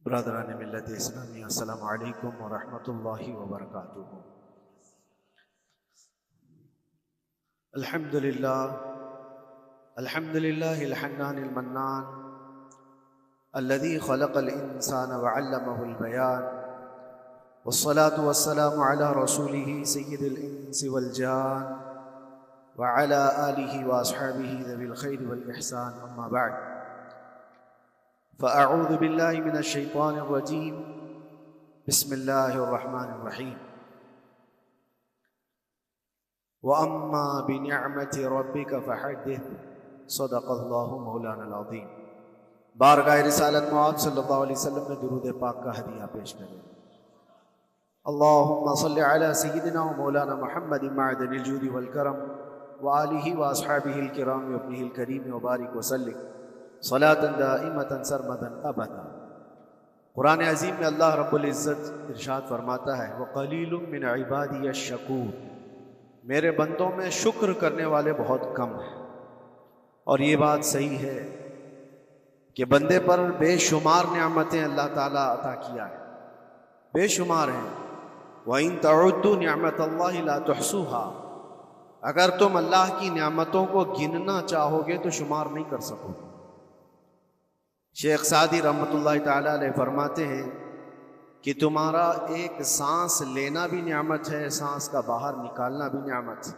برادران ملت اسلامی، السلام علیکم ورحمۃ اللہ وبرکاتہ۔ الحمد للہ الحنان المنان الذي خلق الانسان وعلمه البيان، والصلاة والسلام على رسوله سید الانس والجان وعلى آلہ واصحابہ ذوی الخیر والاحسان، اما بعد، فأعوذ باللہ من الشیطان الرجیم، بسم اللہ الرحمن الرحیم۔ وَأَمَّا بِنِعْمَةِ رَبِّكَ فَحَدِّثْ، صدق اللہ مولانا العظیم۔ بارگاہ رسالت معاذ صلی اللہ علیہ وسلم میں درود پاک کا ہدیہ پیش کریں۔ اللہم صلی علی سیدنا و مولانا محمد معدن الجود والکرم وآلہ واصحابہ الکرام وابنہ الکریم وبارک وسلم صلاة دائمة سرمدا ابدا۔ قرآن عظیم میں اللہ رب العزت ارشاد فرماتا ہے، وَقَلِيلٌ مِّنْ عِبَادِيَ الشَّكُورُ، میرے بندوں میں شکر کرنے والے بہت کم ہیں۔ اور یہ بات صحیح ہے کہ بندے پر بے شمار نعمتیں اللہ تعالیٰ عطا کیا ہے، بے شمار ہیں۔ وَإِن تَعُدُّوا نِعْمَةَ اللَّهِ لَا تُحْصُوهَا، اگر تم اللہ کی نعمتوں کو گننا چاہو گے تو شمار نہیں کر سکو گے۔ شیخ سعدی رحمۃ اللہ تعالیٰ علیہ فرماتے ہیں کہ تمہارا ایک سانس لینا بھی نعمت ہے، سانس کا باہر نکالنا بھی نعمت ہے،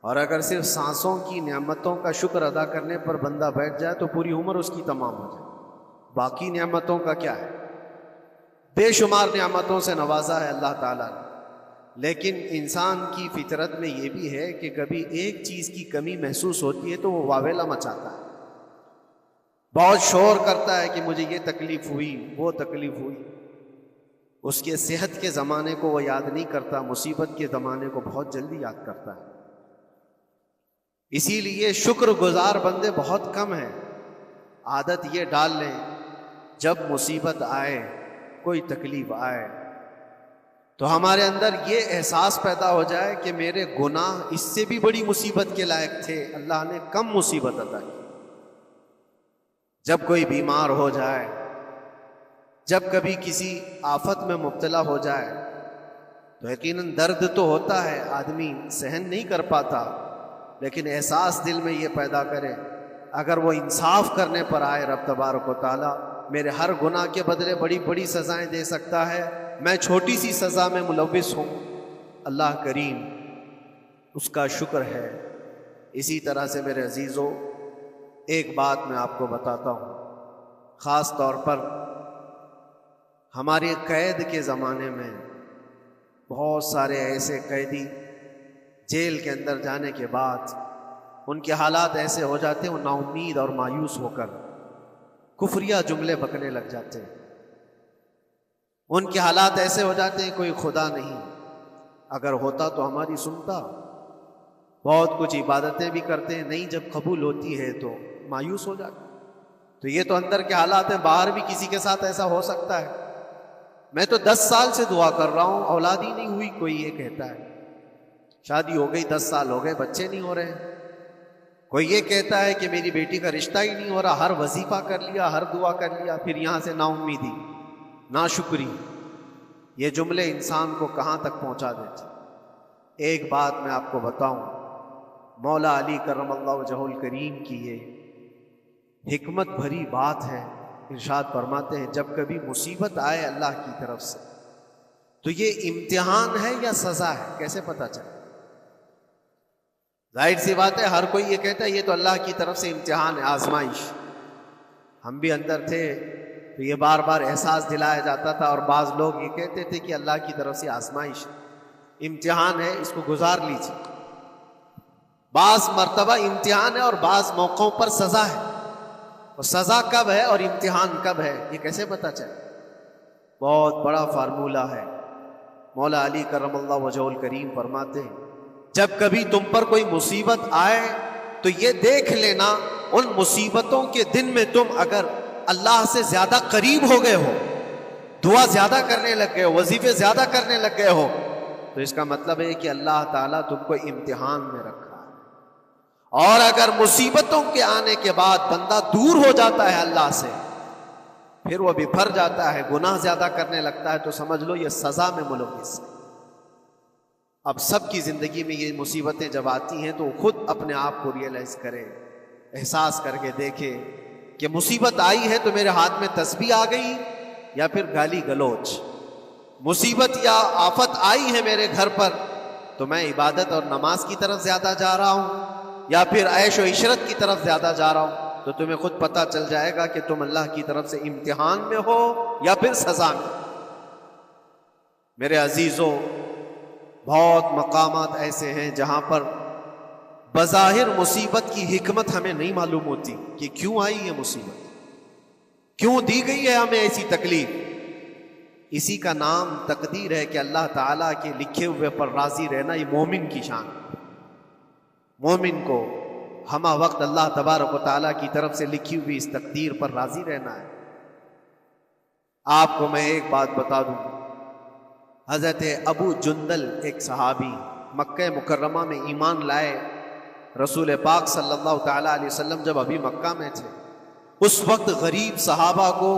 اور اگر صرف سانسوں کی نعمتوں کا شکر ادا کرنے پر بندہ بیٹھ جائے تو پوری عمر اس کی تمام ہو جائے۔ باقی نعمتوں کا کیا ہے؟ بے شمار نعمتوں سے نوازا ہے اللہ تعالیٰ نے، لیکن انسان کی فطرت میں یہ بھی ہے کہ کبھی ایک چیز کی کمی محسوس ہوتی ہے تو وہ واویلا مچاتا ہے، بہت شور کرتا ہے کہ مجھے یہ تکلیف ہوئی، وہ تکلیف ہوئی۔ اس کے صحت کے زمانے کو وہ یاد نہیں کرتا، مصیبت کے زمانے کو بہت جلدی یاد کرتا ہے۔ اسی لیے شکر گزار بندے بہت کم ہیں۔ عادت یہ ڈال لیں، جب مصیبت آئے، کوئی تکلیف آئے، تو ہمارے اندر یہ احساس پیدا ہو جائے کہ میرے گناہ اس سے بھی بڑی مصیبت کے لائق تھے، اللہ نے کم مصیبت عطا کی۔ جب کوئی بیمار ہو جائے، جب کبھی کسی آفت میں مبتلا ہو جائے تو یقیناً درد تو ہوتا ہے، آدمی سہن نہیں کر پاتا، لیکن احساس دل میں یہ پیدا کرے، اگر وہ انصاف کرنے پر آئے رب تبارک و تعالیٰ میرے ہر گناہ کے بدلے بڑی بڑی سزائیں دے سکتا ہے، میں چھوٹی سی سزا میں ملوث ہوں، اللہ کریم اس کا شکر ہے۔ اسی طرح سے میرے عزیزو، ایک بات میں آپ کو بتاتا ہوں، خاص طور پر ہمارے قید کے زمانے میں بہت سارے ایسے قیدی جیل کے اندر جانے کے بعد ان کے حالات ایسے ہو جاتے ہیں، وہ نا امید اور مایوس ہو کر کفریہ جملے بکنے لگ جاتے ہیں۔ ان کے حالات ایسے ہو جاتے ہیں کوئی خدا نہیں، اگر ہوتا تو ہماری سنتا۔ بہت کچھ عبادتیں بھی کرتے ہیں، نہیں جب قبول ہوتی ہے تو مایوس ہو جاتے۔ تو یہ تو اندر کے حالات ہیں، باہر بھی کسی کے ساتھ ایسا ہو سکتا ہے۔ میں تو 10 سال سے دعا کر رہا ہوں، اولاد ہی نہیں ہوئی، کوئی یہ کہتا ہے۔ شادی ہو گئی، 10 سال ہو گئے، بچے نہیں ہو رہے ہیں۔ کوئی یہ کہتا ہے کہ میری بیٹی کا رشتہ ہی نہیں ہو رہا، ہر وظیفہ کر لیا، ہر دعا کر لیا، پھر یہاں سے نا امیدی، ناشکری۔ یہ جملے انسان کو کہاں تک پہنچا دیتے۔ ایک بات میں آپ کو بتاؤں، مولا علی کرم اللہ وجہہ الکریم کی یہ حکمت بھری بات ہے۔ ارشاد فرماتے ہیں جب کبھی مصیبت آئے اللہ کی طرف سے تو یہ امتحان ہے یا سزا ہے، کیسے پتہ چلے؟ ظاہر سی بات ہے، ہر کوئی یہ کہتا ہے یہ تو اللہ کی طرف سے امتحان ہے، آزمائش۔ ہم بھی اندر تھے تو یہ بار بار احساس دلایا جاتا تھا، اور بعض لوگ یہ کہتے تھے کہ اللہ کی طرف سے آزمائش ہے، امتحان ہے، اس کو گزار لیجیے۔ بعض مرتبہ امتحان ہے اور بعض موقعوں پر سزا ہے، اور سزا کب ہے اور امتحان کب ہے یہ کیسے پتہ چلے؟ بہت بڑا فارمولہ ہے۔ مولا علی کرم اللہ وجہہ الکریم فرماتے ہیں جب کبھی تم پر کوئی مصیبت آئے تو یہ دیکھ لینا ان مصیبتوں کے دن میں تم اگر اللہ سے زیادہ قریب ہو گئے ہو، دعا زیادہ کرنے لگ گئے ہو، وظیفے زیادہ کرنے لگ گئے ہو، تو اس کا مطلب ہے کہ اللہ تعالیٰ تم کو امتحان میں رکھا ہے۔ اور اگر مصیبتوں کے آنے کے بعد بندہ دور ہو جاتا ہے اللہ سے، پھر وہ بفر جاتا ہے، گناہ زیادہ کرنے لگتا ہے، تو سمجھ لو یہ سزا میں ملوث ہے۔ اب سب کی زندگی میں یہ مصیبتیں جب آتی ہیں تو وہ خود اپنے آپ کو ریئلائز کرے، احساس کر کے دیکھے کہ مصیبت آئی ہے تو میرے ہاتھ میں تسبیح آ گئی یا پھر گالی گلوچ، مصیبت یا آفت آئی ہے میرے گھر پر تو میں عبادت اور نماز کی طرف زیادہ جا رہا ہوں یا پھر عیش و عشرت کی طرف زیادہ جا رہا ہوں، تو تمہیں خود پتہ چل جائے گا کہ تم اللہ کی طرف سے امتحان میں ہو یا پھر سزا میں۔ میرے عزیزوں، بہت مقامات ایسے ہیں جہاں پر بظاہر مصیبت کی حکمت ہمیں نہیں معلوم ہوتی کہ کیوں آئی یہ مصیبت، کیوں دی گئی ہے ہمیں ایسی تکلیف۔ اسی کا نام تقدیر ہے کہ اللہ تعالیٰ کے لکھے ہوئے پر راضی رہنا یہ مومن کی شان ہے۔ مومن کو ہمہ وقت اللہ تبارک و تعالیٰ کی طرف سے لکھی ہوئی اس تقدیر پر راضی رہنا ہے۔ آپ کو میں ایک بات بتا دوں، حضرت ابو جندل ایک صحابی مکہ مکرمہ میں ایمان لائے، رسول پاک صلی اللہ تعالیٰ علیہ وسلم جب ابھی مکہ میں تھے، اس وقت غریب صحابہ کو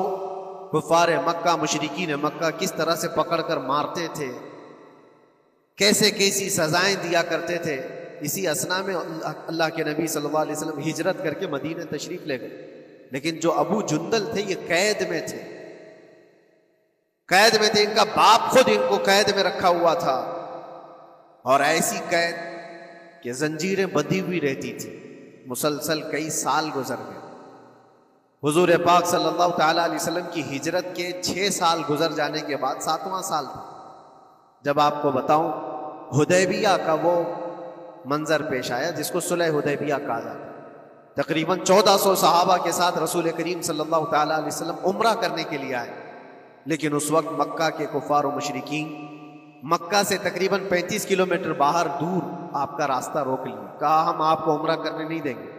کفار مکہ، مشرکین مکہ کس طرح سے پکڑ کر مارتے تھے، کیسے کیسی سزائیں دیا کرتے تھے۔ اسی اثنا میں اللہ کے نبی صلی اللہ علیہ وسلم ہجرت کر کے مدینہ تشریف لے گئے، لیکن جو ابو جندل تھے یہ قید میں تھے، قید میں تھے، ان کا باپ خود ان کو قید میں رکھا ہوا تھا، اور ایسی قید کہ زنجیریں بندھی ہوئی رہتی تھی، مسلسل کئی سال گزر گئے۔ حضور پاک صلی اللہ تعالیٰ علیہ وسلم کی ہجرت کے 6 سال گزر جانے کے بعد 7واں سال تھا جب آپ کو بتاؤں حدیبیہ کا وہ منظر پیش آیا جس کو صلح حدیبیہ کہا جاتا ہے۔ تقریباً 1400 صحابہ کے ساتھ رسول کریم صلی اللہ تعالیٰ علیہ وسلم عمرہ کرنے کے لیے آئے، لیکن اس وقت مکہ کے کفار و مشرکین مکہ سے تقریباً 35 کلومیٹر باہر دور آپ کا راستہ روک لیا، کہا ہم آپ کو عمرہ کرنے نہیں دیں گے،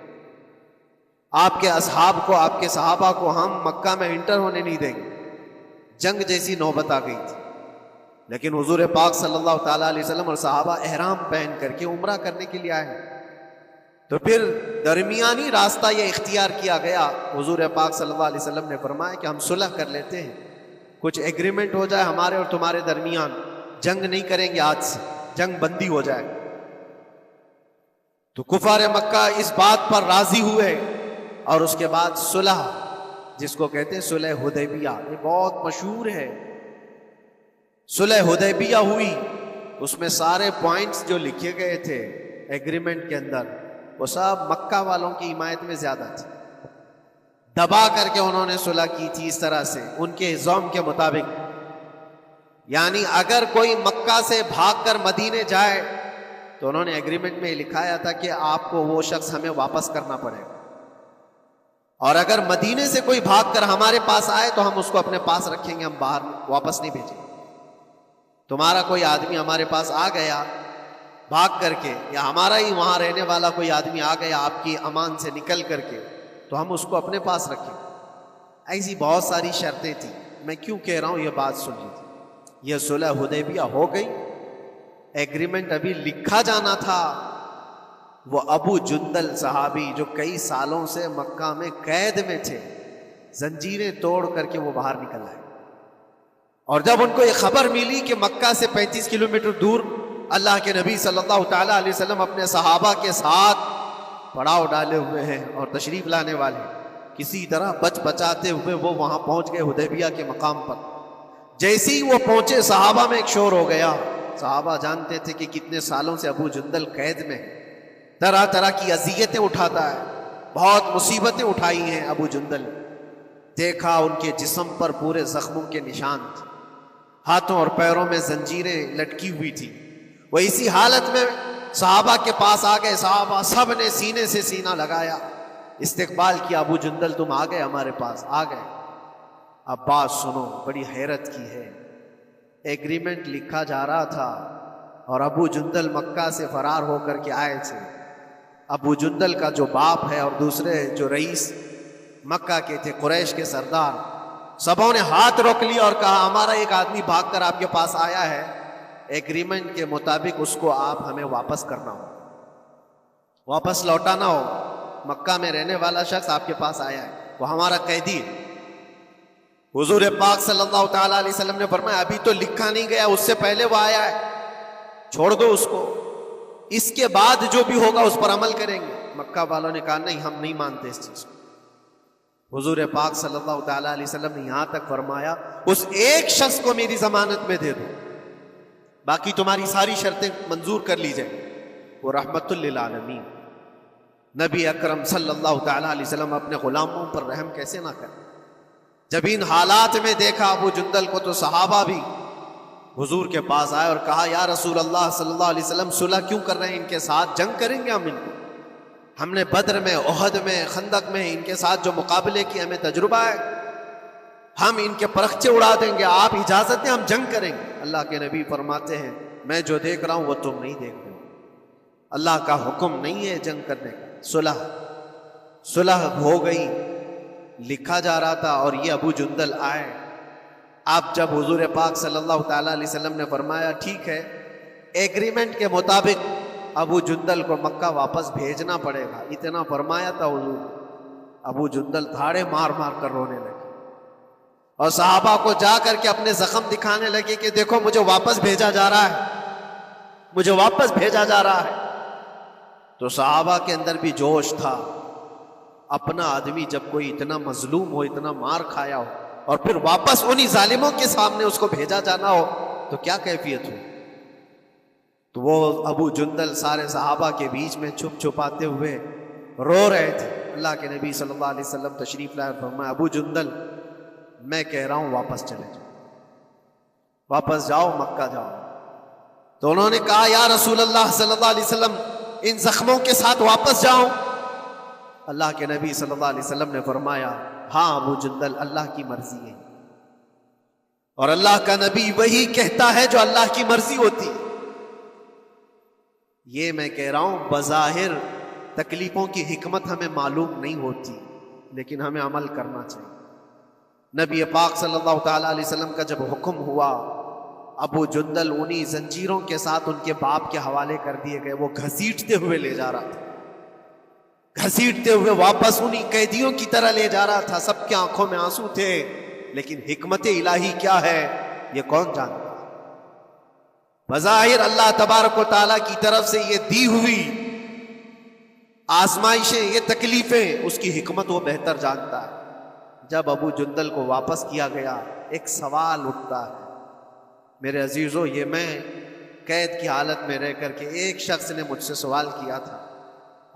آپ کے اصحاب کو، آپ کے صحابہ کو ہم مکہ میں انٹر ہونے نہیں دیں گے۔ جنگ جیسی نوبت آ گئی تھی، لیکن حضور پاک صلی اللہ تعالیٰ علیہ وسلم اور صحابہ احرام پہن کر کے عمرہ کرنے کے لیے آئے، تو پھر درمیانی راستہ یہ اختیار کیا گیا۔ حضور پاک صلی اللہ علیہ وسلم نے فرمایا کہ ہم صلح کر لیتے ہیں، کچھ ایگریمنٹ ہو جائے ہمارے اور تمہارے درمیان، جنگ نہیں کریں گے، آج سے جنگ بندی ہو جائے۔ تو کفار مکہ اس بات پر راضی ہوئے، اور اس کے بعد صلح، جس کو کہتے ہیں صلح حدیبیہ، یہ بہت مشہور ہے۔ صلح حدیبیہ ہوئی، اس میں سارے پوائنٹس جو لکھے گئے تھے ایگریمنٹ کے اندر وہ سب مکہ والوں کی حمایت میں زیادہ تھے، دبا کر کے انہوں نے صلح کی تھی اس طرح سے ان کے زوم کے مطابق، یعنی اگر کوئی مکہ سے بھاگ کر مدینے جائے تو انہوں نے ایگریمنٹ میں لکھایا تھا کہ آپ کو وہ شخص ہمیں واپس کرنا پڑے گا، اور اگر مدینے سے کوئی بھاگ کر ہمارے پاس آئے تو ہم اس کو اپنے پاس رکھیں گے، ہم باہر واپس نہیں بھیجیں گے۔ تمہارا کوئی آدمی ہمارے پاس آ گیا بھاگ کر کے، یا ہمارا ہی وہاں رہنے والا کوئی آدمی آ گیا آپ کی امان سے نکل کر کے، تو ہم اس کو اپنے پاس رکھیں۔ ایسی بہت ساری شرطیں تھیں، میں کیوں کہہ رہا ہوں یہ بات سن لیجیے۔ یہ صلح حدیبیہ ہو گئی، ایگریمنٹ ابھی لکھا جانا تھا۔ وہ ابو جندل صحابی جو کئی سالوں سے مکہ میں قید میں تھے، زنجیریں توڑ کر کے وہ باہر نکل آئے، اور جب ان کو یہ خبر ملی کہ مکہ سے 35 کلومیٹر دور اللہ کے نبی صلی اللہ تعالیٰ علیہ وسلم اپنے صحابہ کے ساتھ پڑاؤ ڈالے ہوئے ہیں اور تشریف لانے والے ہیں، کسی طرح بچ بچاتے ہوئے وہ وہاں پہنچ گئے حدیبیہ کے مقام پر۔ جیسے ہی وہ پہنچے صحابہ میں ایک شور ہو گیا، صحابہ جانتے تھے کہ کتنے سالوں سے ابو جندل قید میں ہے، طرح طرح کی اذیتیں اٹھاتا ہے، بہت مصیبتیں اٹھائی ہیں ابو جندل۔ دیکھا ان کے جسم پر پورے زخموں کے نشان تھے، ہاتھوں اور پیروں میں زنجیریں لٹکی ہوئی تھی۔ وہ اسی حالت میں صحابہ کے پاس آ گئے، صحابہ سب نے سینے سے سینہ لگایا، استقبال کیا، ابو جندل تم آ گئے ہمارے پاس، آ گئے۔ اب بات سنو، بڑی حیرت کی ہے، ایگریمنٹ لکھا جا رہا تھا اور ابو جندل مکہ سے فرار ہو کر کے آئے تھے۔ ابو جندل کا جو باپ ہے اور دوسرے جو رئیس مکہ کے تھے، قریش کے سردار، سبوں نے ہاتھ روک لیا اور کہا ہمارا ایک آدمی بھاگ کر آپ کے پاس آیا ہے، ایگریمنٹ کے مطابق اس کو آپ ہمیں واپس کرنا ہو، واپس لوٹانا ہو۔ مکہ میں رہنے والا شخص آپ کے پاس آیا ہے، وہ ہمارا قیدی ہے۔ حضور پاک صلی اللہ تعالیٰ علیہ وسلم نے فرمایا ابھی تو لکھا نہیں گیا، اس سے پہلے وہ آیا ہے، چھوڑ دو اس کو، اس کے بعد جو بھی ہوگا اس پر عمل کریں گے۔ مکہ والوں نے کہا نہیں، ہم نہیں مانتے اس چیز کو۔ حضور پاک صلی اللہ تعالیٰ علیہ وسلم نے یہاں تک فرمایا اس ایک شخص کو میری ضمانت میں دے دو، باقی تمہاری ساری شرطیں منظور کر لی جائیں۔ وہ رحمت للعالمین نبی اکرم صلی اللہ تعالیٰ علیہ وسلم اپنے غلاموں پر رحم کیسے نہ کریں۔ جب ان حالات میں دیکھا ابو جندل کو تو صحابہ بھی حضور کے پاس آئے اور کہا یا رسول اللہ صلی اللہ علیہ وسلم صلح کیوں کر رہے ہیں، ان کے ساتھ جنگ کریں گے ہم، ان کو ہم نے بدر میں، احد میں، خندق میں ان کے ساتھ جو مقابلے کی ہمیں تجربہ ہے، ہم ان کے پرخچے اڑا دیں گے، آپ اجازت دیں ہم جنگ کریں گے۔ اللہ کے نبی فرماتے ہیں میں جو دیکھ رہا ہوں وہ تم نہیں دیکھ رہے، اللہ کا حکم نہیں ہے جنگ کرنے کا۔ صلح ہو گئی، لکھا جا رہا تھا، اور یہ ابو جندل آئے۔ اب جب حضور پاک صلی اللہ تعالیٰ علیہ وسلم نے فرمایا ٹھیک ہے، ایگریمنٹ کے مطابق ابو جندل کو مکہ واپس بھیجنا پڑے گا، اتنا فرمایا تھا حضور، ابو جندل دھاڑے مار مار کر رونے لگے اور صحابہ کو جا کر کے اپنے زخم دکھانے لگے کہ دیکھو مجھے واپس بھیجا جا رہا ہے، مجھے واپس بھیجا جا رہا ہے۔ تو صحابہ کے اندر بھی جوش تھا، اپنا آدمی جب کوئی اتنا مظلوم ہو، اتنا مار کھایا ہو، اور پھر واپس انہی ظالموں کے سامنے اس کو بھیجا جانا ہو تو کیا کیفیت ہو۔ تو وہ ابو جندل سارے صحابہ کے بیچ میں چھپ چھپاتے ہوئے رو رہے تھے۔ اللہ کے نبی صلی اللہ علیہ وسلم تشریف لائے اور فرمایا ابو جندل میں کہہ رہا ہوں واپس چلے جاؤ، واپس جاؤ، مکہ جاؤ۔ تو انہوں نے کہا یا رسول اللہ صلی اللہ علیہ وسلم ان زخموں کے ساتھ واپس جاؤں؟ اللہ کے نبی صلی اللہ علیہ وسلم نے فرمایا ہاں ابو جندل اللہ کی مرضی ہے، اور اللہ کا نبی وہی کہتا ہے جو اللہ کی مرضی ہوتی ہے۔ یہ میں کہہ رہا ہوں بظاہر تکلیفوں کی حکمت ہمیں معلوم نہیں ہوتی، لیکن ہمیں عمل کرنا چاہیے۔ نبی پاک صلی اللہ تعالیٰ علیہ وسلم کا جب حکم ہوا، ابو جندل انہی زنجیروں کے ساتھ ان کے باپ کے حوالے کر دیے گئے، وہ گھسیٹتے ہوئے لے جا رہا تھا، گھسیٹتے ہوئے واپس انہی قیدیوں کی طرح لے جا رہا تھا۔ سب کی آنکھوں میں آنسو تھے، لیکن حکمت الہی کیا ہے یہ کون جانتا؟ بظاہر اللہ تبارک و تعالیٰ کی طرف سے یہ دی ہوئی آزمائشیں، یہ تکلیفیں، اس کی حکمت وہ بہتر جانتا ہے۔ جب ابو جندل کو واپس کیا گیا، ایک سوال اٹھتا ہے میرے عزیزو، یہ میں قید کی حالت میں رہ کر کے ایک شخص نے مجھ سے سوال کیا تھا،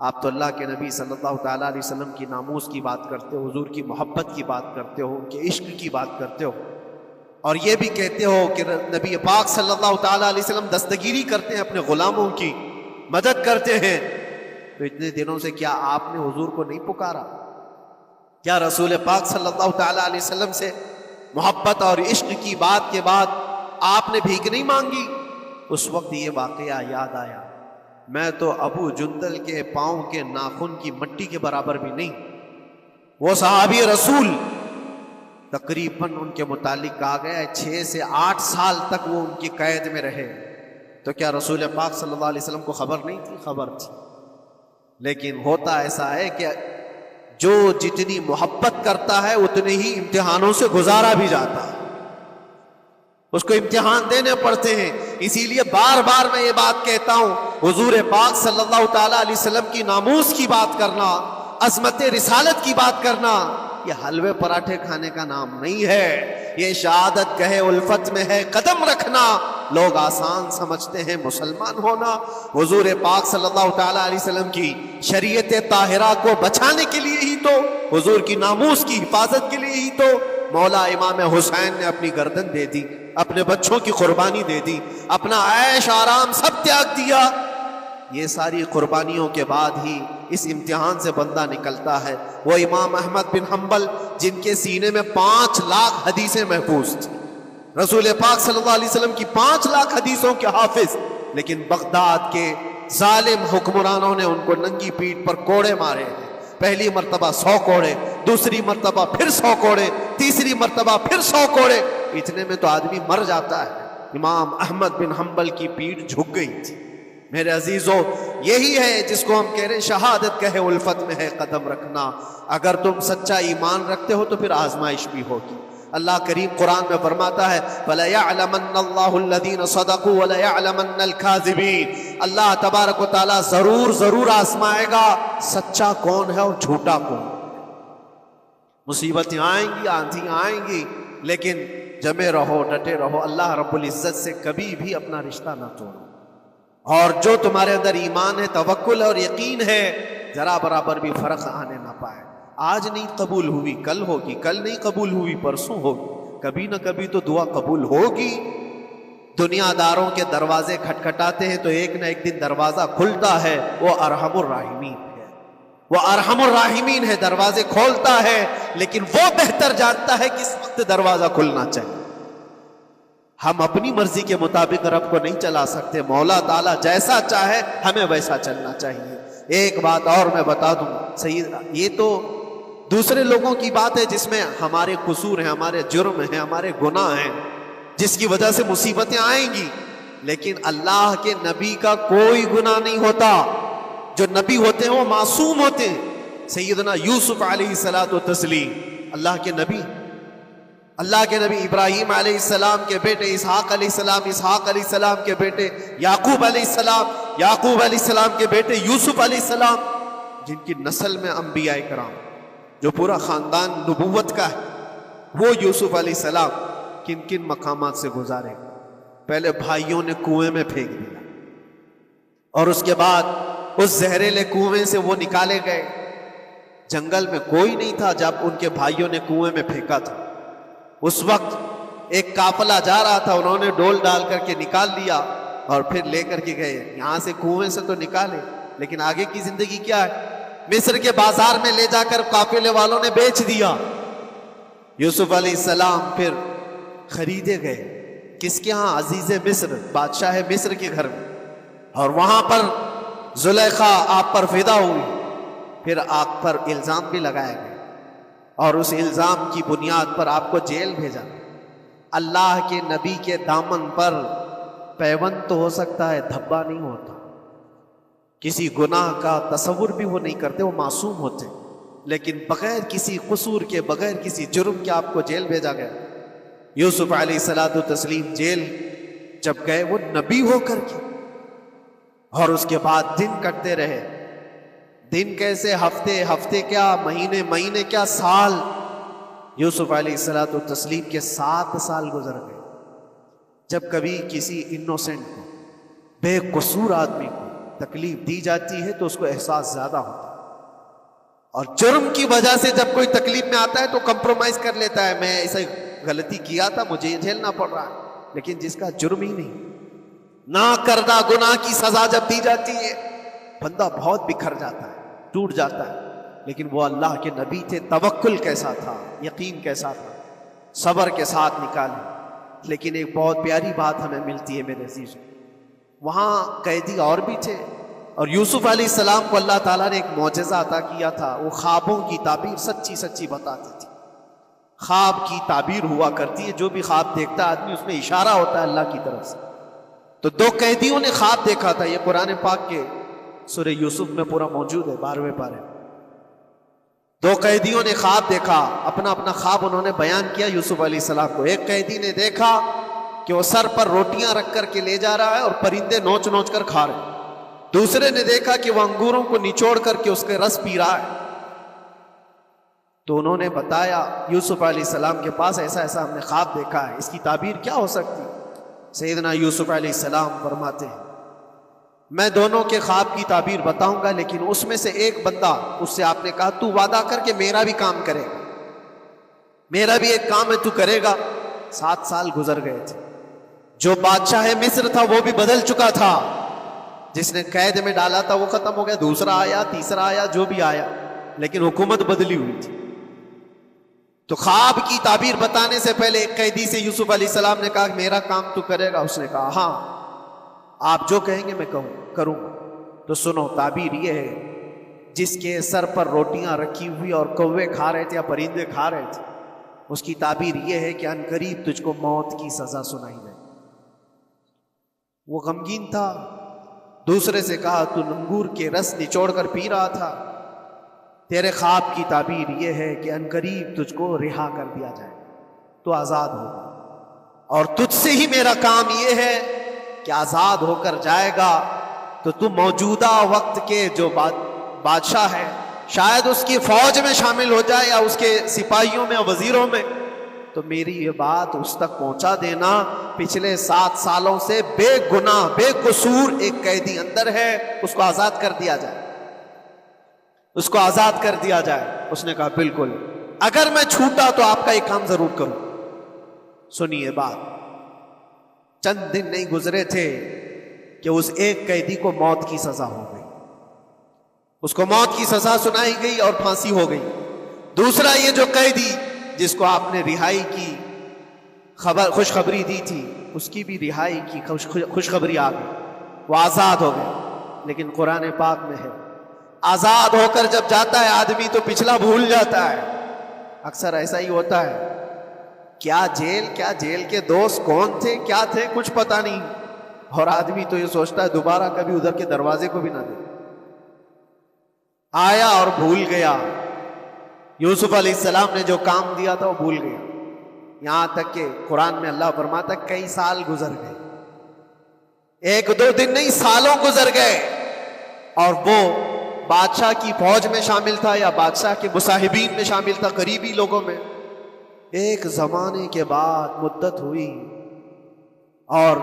آپ تو اللہ کے نبی صلی اللہ تعالیٰ علیہ وسلم کی ناموس کی بات کرتے ہو، حضور کی محبت کی بات کرتے ہو، ان کے عشق کی بات کرتے ہو، اور یہ بھی کہتے ہو کہ نبی پاک صلی اللہ تعالیٰ علیہ وسلم دستگیری کرتے ہیں، اپنے غلاموں کی مدد کرتے ہیں، تو اتنے دنوں سے کیا آپ نے حضور کو نہیں پکارا؟ کیا رسول پاک صلی اللہ تعالیٰ علیہ وسلم سے محبت اور عشق کی بات کے بعد آپ نے بھیک نہیں مانگی؟ اس وقت یہ واقعہ یاد آیا، میں تو ابو جندل کے پاؤں کے ناخن کی مٹی کے برابر بھی نہیں۔ وہ صحابی رسول تقریباً ان کے متعلق کہا گیا ہے 6 سے 8 سال تک وہ ان کی قید میں رہے، تو کیا رسول پاک صلی اللہ علیہ وسلم کو خبر نہیں تھی؟ خبر تھی، لیکن ہوتا ایسا ہے کہ جو جتنی محبت کرتا ہے اتنے ہی امتحانوں سے گزارا بھی جاتا ہے، اس کو امتحان دینے پڑتے ہیں۔ اسی لیے بار بار میں یہ بات کہتا ہوں، حضور پاک صلی اللہ تعالیٰ علیہ وسلم کی ناموس کی بات کرنا، عظمت رسالت کی بات کرنا، یہ حلوے پراٹھے کھانے کا نام نہیں ہے، یہ شہادت گہے الفت میں ہے قدم رکھنا۔ لوگ آسان سمجھتے ہیں مسلمان ہونا، حضور پاک صلی اللہ تعالیٰ علیہ وسلم کی شریعت طاہرہ کو بچانے کے لیے ہی تو، حضور کی ناموس کی حفاظت کے لیے ہی تو مولا امام حسین نے اپنی گردن دے دی، اپنے بچوں کی قربانی دے دی، اپنا عیش آرام سب تیاگ دیا۔ یہ ساری قربانیوں کے بعد ہی اس امتحان سے بندہ نکلتا ہے۔ وہ امام احمد بن حنبل جن کے سینے میں 5 لاکھ حدیثیں محفوظ تھیں، رسول پاک صلی اللہ علیہ وسلم کی 5 لاکھ حدیثوں کے حافظ، لیکن بغداد کے ظالم حکمرانوں نے ان کو ننگی پیٹھ پر کوڑے مارے ہیں۔ پہلی مرتبہ 100 کوڑے، دوسری مرتبہ پھر 100 کوڑے، تیسری مرتبہ پھر 100 کوڑے، اتنے میں تو آدمی مر جاتا ہے۔ امام احمد بن حنبل کی پیٹھ جھک گئی تھی۔ میرے عزیزو، یہی ہے جس کو ہم کہہ رہے ہیں شہادت کہے الفت میں ہے قدم رکھنا۔ اگر تم سچا ایمان رکھتے ہو تو پھر آزمائش بھی ہوگی، اللہ کریم قرآن میں فرماتا ہے وَلَيَعْلَمَنَّ اللَّهُ الَّذِينَ صَدَقُوا وَلَيَعْلَمَنَّ الْكَاذِبِينَ، اللہ تبارک و تعالیٰ ضرور آزمائے گا سچا کون ہے اور جھوٹا کون۔ مصیبتیں آئیں گی، آندھیاں آئیں گی، لیکن جمے رہو، ڈٹے رہو، اللہ رب العزت سے کبھی بھی اپنا رشتہ نہ توڑو، اور جو تمہارے اندر ایمان ہے، توکل اور یقین ہے، ذرا برابر بھی فرق آنے نہ پائے۔ آج نہیں قبول ہوئی کل ہوگی، کل نہیں قبول ہوئی پرسوں ہوگی، کبھی نہ کبھی تو دعا قبول ہوگی۔ دنیا داروں کے دروازے کھٹکھٹاتے ہیں تو ایک نہ ایک دن دروازہ کھلتا ہے، وہ ارحم الراحمین ہے، وہ ارحم الراحمین ہے، دروازے کھولتا ہے، لیکن وہ بہتر جانتا ہے کس وقت دروازہ کھلنا چاہیے۔ ہم اپنی مرضی کے مطابق رب کو نہیں چلا سکتے، مولا تعالیٰ جیسا چاہے ہمیں ویسا چلنا چاہیے۔ ایک بات اور میں بتا دوں سید، یہ تو دوسرے لوگوں کی بات ہے جس میں ہمارے قصور ہیں، ہمارے جرم ہیں، ہمارے گناہ ہیں، جس کی وجہ سے مصیبتیں آئیں گی، لیکن اللہ کے نبی کا کوئی گناہ نہیں ہوتا۔ جو نبی ہوتے ہیں وہ معصوم ہوتے ہیں۔ سیدنا یوسف علیہ الصلوۃ والتسلیم اللہ کے نبی، اللہ کے نبی ابراہیم علیہ السلام کے بیٹے اسحاق علیہ السلام، اسحاق علیہ السلام کے بیٹے یعقوب علیہ السلام، یعقوب علیہ السلام کے بیٹے یوسف علیہ السلام، جن کی نسل میں انبیاء کرام، جو پورا خاندان نبوت کا ہے، وہ یوسف علیہ السلام کن کن مقامات سے گزارے۔ پہلے بھائیوں نے کنویں میں پھینک دیا، اور اس کے بعد اس زہریلے کنویں سے وہ نکالے گئے۔ جنگل میں کوئی نہیں تھا جب ان کے بھائیوں نے کنویں میں پھینکا تھا۔ اس وقت ایک قافلہ جا رہا تھا، انہوں نے ڈول ڈال کر کے نکال لیا اور پھر لے کر کے گئے۔ یہاں سے کنویں سے تو نکالے، لیکن آگے کی زندگی کیا ہے؟ مصر کے بازار میں لے جا کر قافلے والوں نے بیچ دیا۔ یوسف علیہ السلام پھر خریدے گئے، کس کے ہاں؟ عزیز مصر، بادشاہ مصر کے گھر میں، اور وہاں پر زلیخا آپ پر فدا ہوئی۔ پھر آپ پر الزام بھی لگایا گیا، اور اس الزام کی بنیاد پر آپ کو جیل بھیجا۔ اللہ کے نبی کے دامن پر پیوند تو ہو سکتا ہے، دھبا نہیں ہوتا۔ کسی گناہ کا تصور بھی وہ نہیں کرتے، وہ معصوم ہوتے، لیکن بغیر کسی قصور کے، بغیر کسی جرم کے آپ کو جیل بھیجا گیا۔ یوسف علیہ الصلوۃ والتسلیم جیل جب گئے، وہ نبی ہو کر کے، اور اس کے بعد دن کٹتے رہے۔ دن کیسے؟ ہفتے، ہفتے کیا مہینے، مہینے کیا سال۔ یوسف علیہ الصلوۃ والتسلیم کے 7 سال گزر گئے۔ جب کبھی کسی انوسنٹ کو، بے قصور آدمی کو تکلیف دی جاتی ہے تو اس کو احساس زیادہ ہوتا ہے، اور جرم کی وجہ سے جب کوئی تکلیف میں آتا ہے تو کمپرومائز کر لیتا ہے، میں ایسا غلطی کیا تھا، مجھے یہ جھیلنا پڑ رہا ہے۔ لیکن جس کا جرم ہی نہیں، نہ کردہ گناہ کی سزا جب دی جاتی ہے، بندہ بہت بکھر جاتا ہے، ٹوٹ جاتا ہے۔ لیکن وہ اللہ کے نبی تھے، توکل کیسا تھا، یقین کیسا تھا، صبر کے ساتھ نکالے۔ لیکن ایک بہت پیاری بات ہمیں ملتی ہے میرے عزیز، وہاں قیدی اور بھی تھے، اور یوسف علیہ السلام کو اللہ تعالیٰ نے ایک معجزہ عطا کیا تھا۔ وہ خوابوں کی تعبیر سچی سچی بتاتی تھی۔ خواب کی تعبیر ہوا کرتی ہے، جو بھی خواب دیکھتا آدمی اس میں اشارہ ہوتا ہے اللہ کی طرف سے۔ تو 2 قیدیوں نے خواب دیکھا تھا، یہ قرآن پاک کے سورہ یوسف میں پورا موجود ہے، 12ویں پارے۔ 2 قیدیوں نے خواب دیکھا، اپنا اپنا خواب انہوں نے بیان کیا یوسف علیہ السلام کو۔ ایک قیدی نے دیکھا کہ وہ سر پر روٹیاں رکھ کر کے لے جا رہا ہے اور پرندے نوچ نوچ کر کھا رہے ہیں۔ دوسرے نے دیکھا کہ وہ انگوروں کو نچوڑ کر کے اس کے رس پی رہا ہے۔ تو انہوں نے بتایا یوسف علیہ السلام کے پاس، ایسا ایسا ہم نے خواب دیکھا ہے، اس کی تعبیر کیا ہو سکتی؟ سیدنا یوسف علیہ السلام فرماتے ہیں میں دونوں کے خواب کی تعبیر بتاؤں گا، لیکن اس میں سے ایک بندہ، اس سے آپ نے کہا تو وعدہ کر کے میرا بھی کام کرے گا، میرا بھی ایک کام ہے تو کرے گا۔ 7 سال گزر گئے تھے۔ جو بادشاہ مصر تھا وہ بھی بدل چکا تھا، جس نے قید میں ڈالا تھا وہ ختم ہو گیا، دوسرا آیا، تیسرا آیا، جو بھی آیا، لیکن حکومت بدلی ہوئی تھی۔ تو خواب کی تعبیر بتانے سے پہلے ایک قیدی سے یوسف علیہ السلام نے کہا میرا کام تو کرے گا؟ اس نے کہا ہاں، آپ جو کہیں گے میں کروں گا۔ تو سنو، تعبیر یہ ہے، جس کے سر پر روٹیاں رکھی ہوئی اور کوے کھا رہے تھے یا پرندے کھا رہے تھے، اس کی تعبیر یہ ہے کہ عنقریب تجھ کو موت کی سزا سنائی جائے۔ وہ غمگین تھا۔ دوسرے سے کہا تو انگور کے رس نچوڑ کر پی رہا تھا، تیرے خواب کی تعبیر یہ ہے کہ عنقریب تجھ کو رہا کر دیا جائے۔ تو آزاد ہوگا، اور تجھ سے ہی میرا کام یہ ہے کہ آزاد ہو کر جائے گا تو تو موجودہ وقت کے جو بادشاہ ہے، شاید اس کی فوج میں شامل ہو جائے یا اس کے سپاہیوں میں اور وزیروں میں، تو میری یہ بات اس تک پہنچا دینا، پچھلے 7 سالوں سے بے گناہ بے قصور ایک قیدی اندر ہے، اس کو آزاد کر دیا جائے، اس کو آزاد کر دیا جائے۔ اس نے کہا بالکل، اگر میں چھوٹا تو آپ کا ایک کام ضرور کروں۔ سنیے بات، چند دن نہیں گزرے تھے کہ اس ایک قیدی کو موت کی سزا ہو گئی، اس کو موت کی سزا سنائی گئی اور پھانسی ہو گئی۔ دوسرا یہ جو قیدی جس کو آپ نے رہائی کی خوشخبری دی تھی، اس کی بھی رہائی کی خوشخبری آ گئی، وہ آزاد ہو گئے۔ لیکن قرآن پاک میں ہے، آزاد ہو کر جب جاتا ہے آدمی تو پچھلا بھول جاتا ہے۔ اکثر ایسا ہی ہوتا ہے، کیا جیل کے دوست کون تھے کیا تھے کچھ پتہ نہیں، اور آدمی تو یہ سوچتا ہے دوبارہ کبھی ادھر کے دروازے کو بھی نہ دے، آیا اور بھول گیا۔ یوسف علیہ السلام نے جو کام دیا تھا وہ بھول گیا، یہاں تک کہ قرآن میں اللہ فرماتا کئی سال گزر گئے، 1-2 دن نہیں، سالوں گزر گئے، اور وہ بادشاہ کی فوج میں شامل تھا یا بادشاہ کے مصاحبین میں شامل تھا، قریبی لوگوں میں۔ ایک زمانے کے بعد مدت ہوئی، اور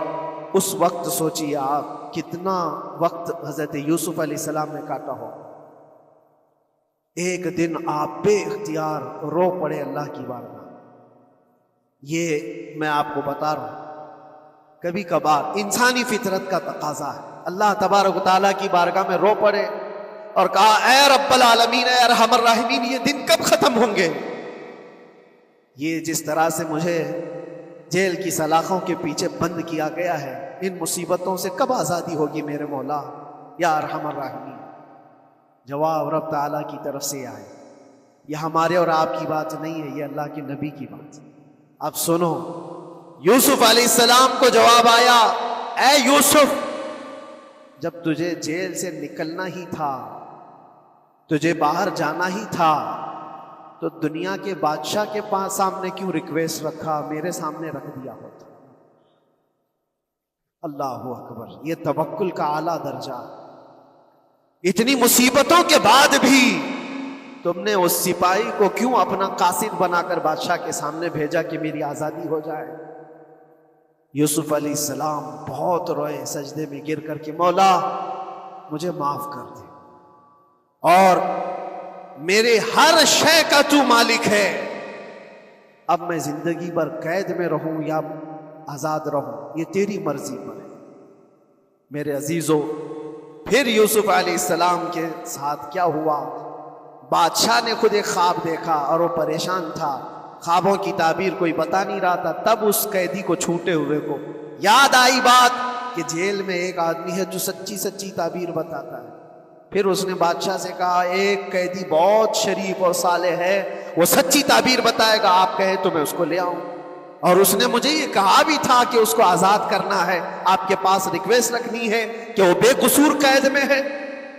اس وقت سوچیے آپ کتنا وقت حضرت یوسف علیہ السلام نے کاٹا ہو۔ ایک دن آپ بے اختیار رو پڑے اللہ کی بارگاہ۔ یہ میں آپ کو بتا رہا ہوں، کبھی کبھار انسانی فطرت کا تقاضا ہے، اللہ تبارک و تعالیٰ کی بارگاہ میں رو پڑے اور کہا اے رب العالمین، اے ارحم الراحمین، یہ دن کب ختم ہوں گے؟ یہ جس طرح سے مجھے جیل کی سلاخوں کے پیچھے بند کیا گیا ہے، ان مصیبتوں سے کب آزادی ہوگی میرے مولا یا ارحم الراحمین؟ جواب رب تعالیٰ کی طرف سے آئے، یہ ہمارے اور آپ کی بات نہیں ہے، یہ اللہ کے نبی کی بات ہے۔ اب سنو، یوسف علیہ السلام کو جواب آیا، اے یوسف، جب تجھے جیل سے نکلنا ہی تھا، تجھے باہر جانا ہی تھا، تو دنیا کے بادشاہ کے پاس سامنے کیوں ریکویسٹ رکھا، میرے سامنے رکھ دیا ہوتا۔ اللہ اکبر، یہ توکل کا اعلیٰ درجہ۔ اتنی مصیبتوں کے بعد بھی تم نے اس سپاہی کو کیوں اپنا قاصد بنا کر بادشاہ کے سامنے بھیجا کہ میری آزادی ہو جائے؟ یوسف علیہ السلام بہت روئے سجدے میں گر کر کے، مولا مجھے معاف کر دے، اور میرے ہر شے کا تو مالک ہے، اب میں زندگی بھر قید میں رہوں یا آزاد رہوں یہ تیری مرضی پر ہے۔ میرے عزیزو، پھر یوسف علیہ السلام کے ساتھ کیا ہوا؟ بادشاہ نے خود ایک خواب دیکھا اور وہ پریشان تھا، خوابوں کی تعبیر کوئی بتا نہیں رہا تھا۔ تب اس قیدی کو چھوٹے ہوئے کو یاد آئی بات کہ جیل میں ایک آدمی ہے جو سچی سچی تعبیر بتاتا ہے۔ پھر اس نے بادشاہ سے کہا ایک قیدی بہت شریف اور صالح ہے، وہ سچی تعبیر بتائے گا، آپ کہیں تو میں اس کو لے آؤں۔ اور اس نے مجھے یہ کہا بھی تھا کہ اس کو آزاد کرنا ہے، آپ کے پاس ریکویسٹ رکھنی ہے کہ وہ بے قصور قید میں ہے۔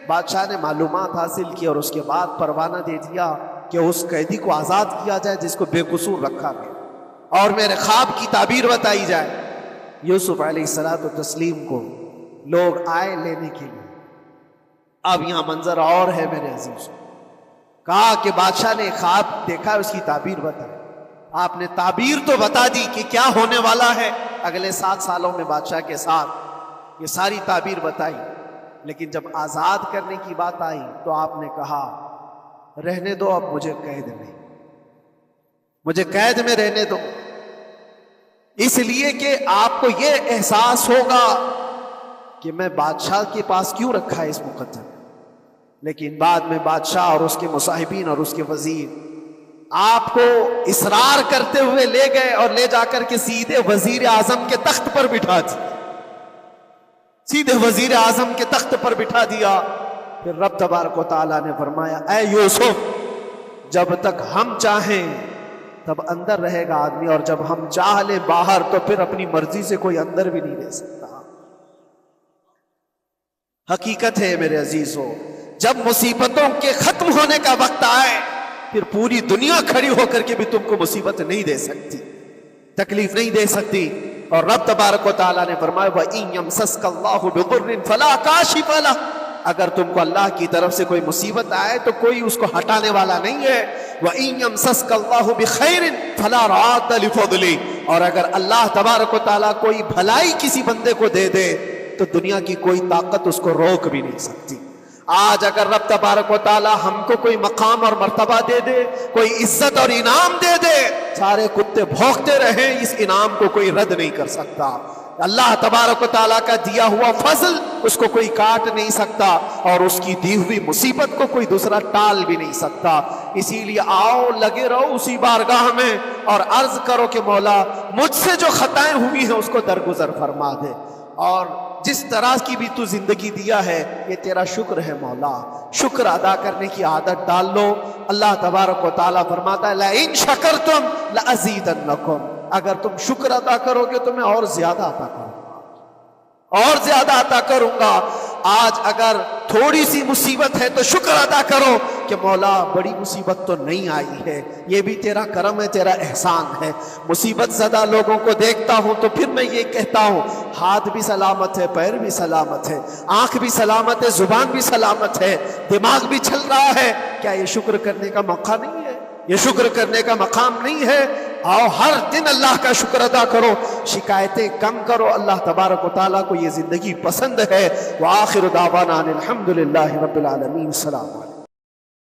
بادشاہ نے معلومات حاصل کی اور اس کے بعد پروانہ دے دیا کہ اس قیدی کو آزاد کیا جائے جس کو بے قصور رکھا گیا، اور میرے خواب کی تعبیر بتائی جائے۔ یوسف علیہ الصلوۃ والتسلیم کو لوگ آئے لینے کے لیے۔ اب یہاں منظر اور ہے میرے عزیز، کہا کہ بادشاہ نے خواب دیکھا، اس کی تعبیر بتائی۔ آپ نے تعبیر تو بتا دی کہ کیا ہونے والا ہے اگلے 7 سالوں میں بادشاہ کے ساتھ، یہ ساری تعبیر بتائی، لیکن جب آزاد کرنے کی بات آئی تو آپ نے کہا رہنے دو، اب مجھے قید میں رہنے دو، اس لیے کہ آپ کو یہ احساس ہوگا کہ میں بادشاہ کے پاس کیوں رکھا ہے اس مقدر۔ لیکن بعد میں بادشاہ اور اس کے مصاحبین اور اس کے وزیر آپ کو اصرار کرتے ہوئے لے گئے اور لے جا کر کے سیدھے وزیر اعظم کے تخت پر بٹھا دیا، سیدھے وزیر اعظم کے تخت پر بٹھا دیا۔ پھر رب تبارک و تعالیٰ نے فرمایا اے یوسف، جب تک ہم چاہیں تب اندر رہے گا آدمی، اور جب ہم چاہ لیں باہر تو پھر اپنی مرضی سے کوئی اندر بھی نہیں رہ سکتا۔ حقیقت ہے میرے عزیزو، جب مصیبتوں کے ختم ہونے کا وقت آئے پھر پوری دنیا کھڑی ہو کر کے بھی تم کو مصیبت نہیں دے سکتی۔ تکلیف نہیں دے سکتی. اور رب تبارک و تعالیٰ نے فرمایا وَإِن يَمْسَسْكَ اللَّهُ بِضُرٍّ فَلَا كَاشِفَ لَهُ، اگر تم کو اللہ کی طرف سے کوئی مصیبت آئے تو کوئی اس کو ہٹانے والا نہیں ہے. وَإِن يَمْسَسْكَ اللَّهُ بِخَيْرٍ فَلَا رَادَّ لِفَضْلِهِ، اور اگر اللہ تبارک و تعالیٰ کوئی بھلائی کسی بندے کو دے دے تو دنیا کی کوئی طاقت اس کو روک بھی نہیں سکتی. آج اگر رب تبارک و تعالیٰ ہم کو کوئی مقام اور مرتبہ دے دے، کوئی عزت اور انعام دے دے، سارے کتے بھونکتے رہیں، اس انعام کو کوئی رد نہیں کر سکتا. اللہ تبارک و تعالیٰ کا دیا ہوا فضل اس کو کوئی کاٹ نہیں سکتا، اور اس کی دی ہوئی مصیبت کو کوئی دوسرا ٹال بھی نہیں سکتا. اسی لیے آؤ لگے رہو اسی بارگاہ میں اور عرض کرو کہ مولا مجھ سے جو خطائیں ہوئی ہیں اس کو درگزر فرما دے، اور جس طرح کی بھی تو زندگی دیا ہے یہ تیرا شکر ہے مولا. شکر ادا کرنے کی عادت ڈال لو. اللہ تبارک و تعالیٰ فرماتا ہے لَإِن شَكَرْتُمْ لَأَزِيدَنَّكُمْ، اگر تم شکر ادا کرو گے تو میں اور زیادہ عطا کروں گا، اور زیادہ عطا کروں گا. آج اگر تھوڑی سی مصیبت ہے تو شکر ادا کرو کہ مولا بڑی مصیبت تو نہیں آئی ہے، یہ بھی تیرا کرم ہے، تیرا احسان ہے. مصیبت زدہ لوگوں کو دیکھتا ہوں تو پھر میں یہ کہتا ہوں ہاتھ بھی سلامت ہے، پیر بھی سلامت ہے، آنکھ بھی سلامت ہے، زبان بھی سلامت ہے، دماغ بھی چل رہا ہے. کیا یہ شکر کرنے کا موقع نہیں ہے؟ یہ شکر کرنے کا مقام نہیں ہے؟ آؤ ہر دن اللہ کا شکر ادا کرو، شکایتیں کم کرو. اللہ تبارک و تعالیٰ کو یہ زندگی پسند ہے. وآخر دعوانا الحمدللہ رب العالمین. السلام علیکم.